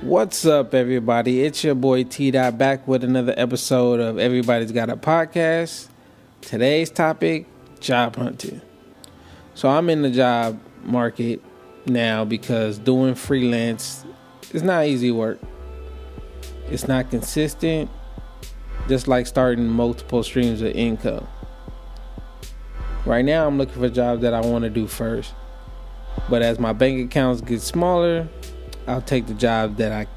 What's up, everybody? It's your boy T Dot back with another episode of Everybody's Got a Podcast. Today's topic, job hunting. So I'm in the job market now because doing freelance is not easy work. It's not consistent, just like starting multiple streams of income. Right now, I'm looking for a job that I want to do first. But as my bank accounts get smaller, I'll take the job that I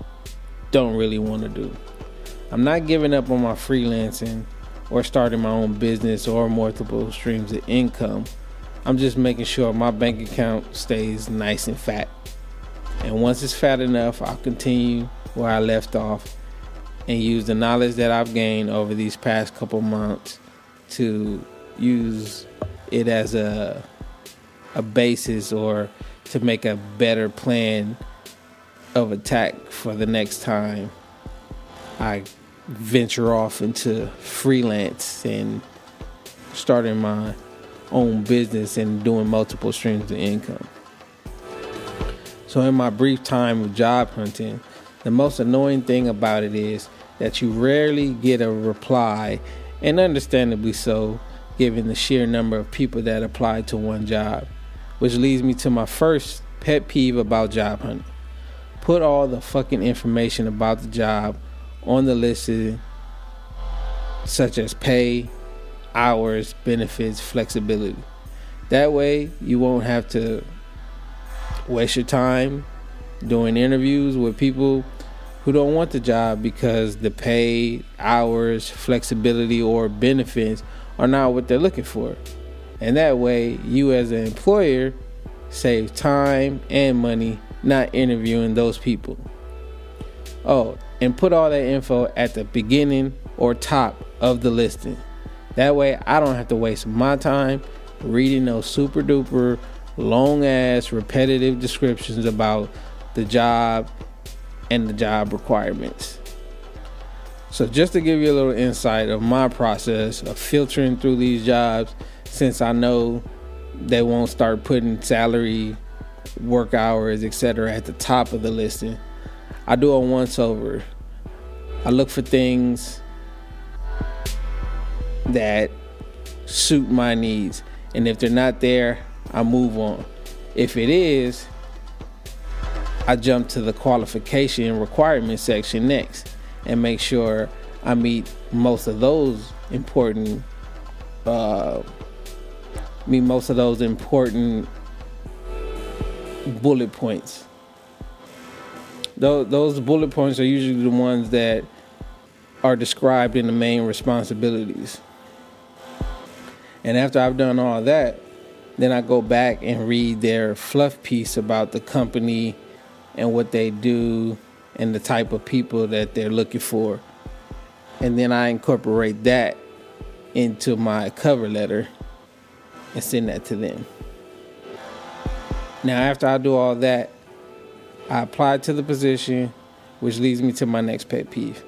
don't really want to do. I'm not giving up on my freelancing or starting my own business or multiple streams of income. I'm just making sure my bank account stays nice and fat. And once it's fat enough, I'll continue where I left off and use the knowledge that I've gained over these past couple months to use it as a basis or to make a better plan of attack for the next time I venture off into freelance and starting my own business and doing multiple streams of income. So in my brief time of job hunting, the most annoying thing about it is that you rarely get a reply, and understandably so, given the sheer number of people that apply to one job, which leads me to my first pet peeve about job hunting. Put all the fucking information about the job on the listing, such as pay, hours, benefits, flexibility. That way, you won't have to waste your time doing interviews with people who don't want the job because the pay, hours, flexibility, or benefits are not what they're looking for. And that way, you as an employer save time and money not interviewing those people. Oh, and put all that info at the beginning or top of the listing. That way I don't have to waste my time reading those super duper long ass repetitive descriptions about the job and the job requirements. So just to give you a little insight of my process of filtering through these jobs, since I know they won't start putting salary, work hours, etc. at the top of the listing, I do a once over. I look for things that suit my needs, and if they're not there, I move on. If it is, I jump to the qualification and requirement section next and make sure I meet most of those important bullet points. Those bullet points are usually the ones that are described in the main responsibilities. And after I've done all that, then I go back and read their fluff piece about the company and what they do and the type of people that they're looking for. And then I incorporate that into my cover letter and send that to them. Now, after I do all that, I apply to the position, which leads me to my next pet peeve.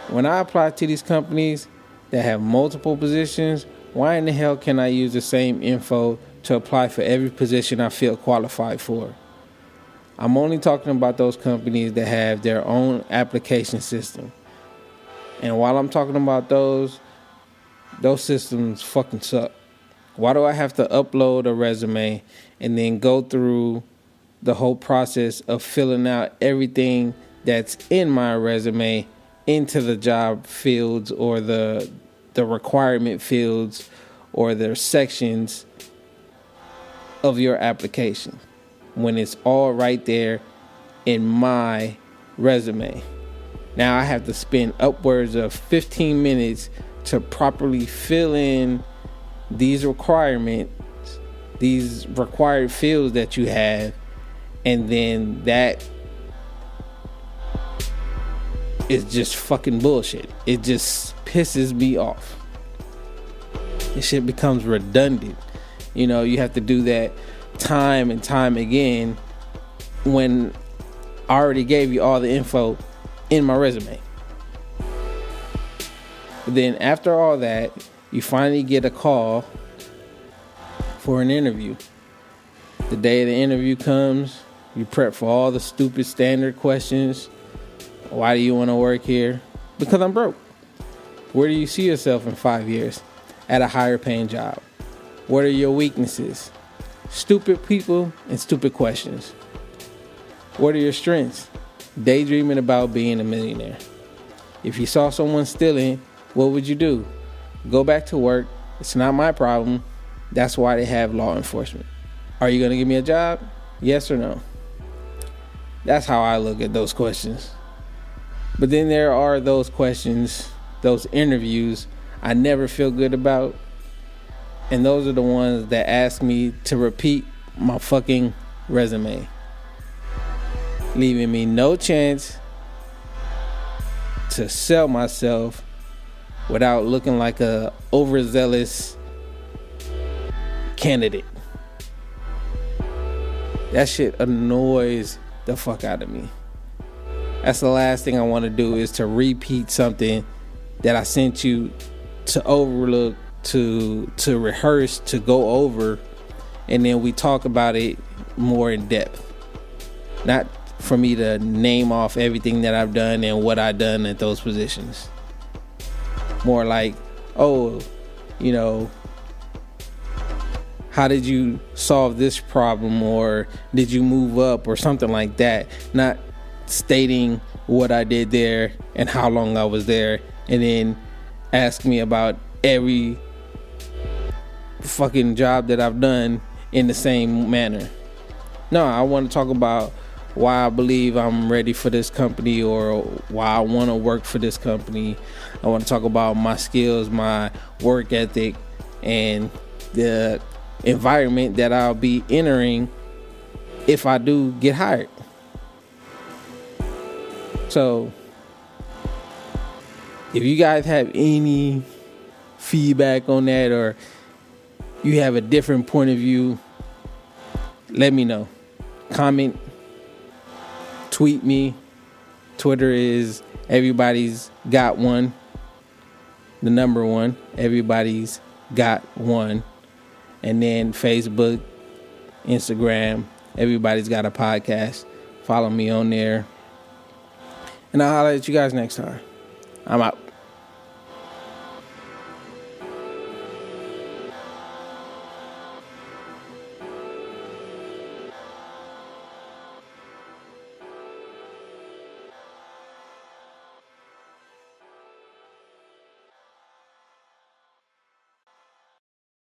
When I apply to these companies that have multiple positions, why in the hell can I use the same info to apply for every position I feel qualified for? I'm only talking about those companies that have their own application system. And while I'm talking about those systems fucking suck. Why do I have to upload a resume and then go through the whole process of filling out everything that's in my resume into the job fields or the requirement fields or the sections of your application when it's all right there in my resume? Now I have to spend upwards of 15 minutes to properly fill in these requirements, these required fields that you have, and then that is just fucking bullshit. It just pisses me off. This shit becomes redundant. You know, you have to do that time and time again when I already gave you all the info in my resume. But then after all that, you finally get a call for an interview. The day the interview comes, You prep for all the stupid standard questions. Why do you want to work here? Because I'm broke. Where do you see yourself in 5 years? At a higher paying job. What are your weaknesses? Stupid people and stupid questions. What are your strengths? Daydreaming about being a millionaire. If you saw someone stealing, what would you do? Go back to work. It's not my problem. That's why they have law enforcement. Are you going to give me a job? Yes or no? That's how I look at those questions. But then there are those questions, those interviews I never feel good about. And those are the ones that ask me to repeat my fucking resume, leaving me no chance to sell myself without looking like a overzealous candidate. That shit annoys the fuck out of me. That's the last thing I want to do, is to repeat something that I sent you to overlook, to rehearse, to go over, and then we talk about it more in depth. Not for me to name off everything that I've done and what I've done at those positions. More like, oh, you know, how did you solve this problem, or did you move up, or something like that. Not stating what I did there and how long I was there, and then ask me about every fucking job that I've done in the same manner. No, I want to talk about why I believe I'm ready for this company, or why I want to work for this company. I want to talk about my skills, my work ethic, and the environment that I'll be entering if I do get hired. So, if you guys have any feedback on that, or you have a different point of view, let me know. Comment, tweet me. Twitter is Everybody's Got One. The number 1. Everybody's Got One. And then Facebook, Instagram, Everybody's Got a Podcast. Follow me on there. And I'll holler at you guys next time. I'm out.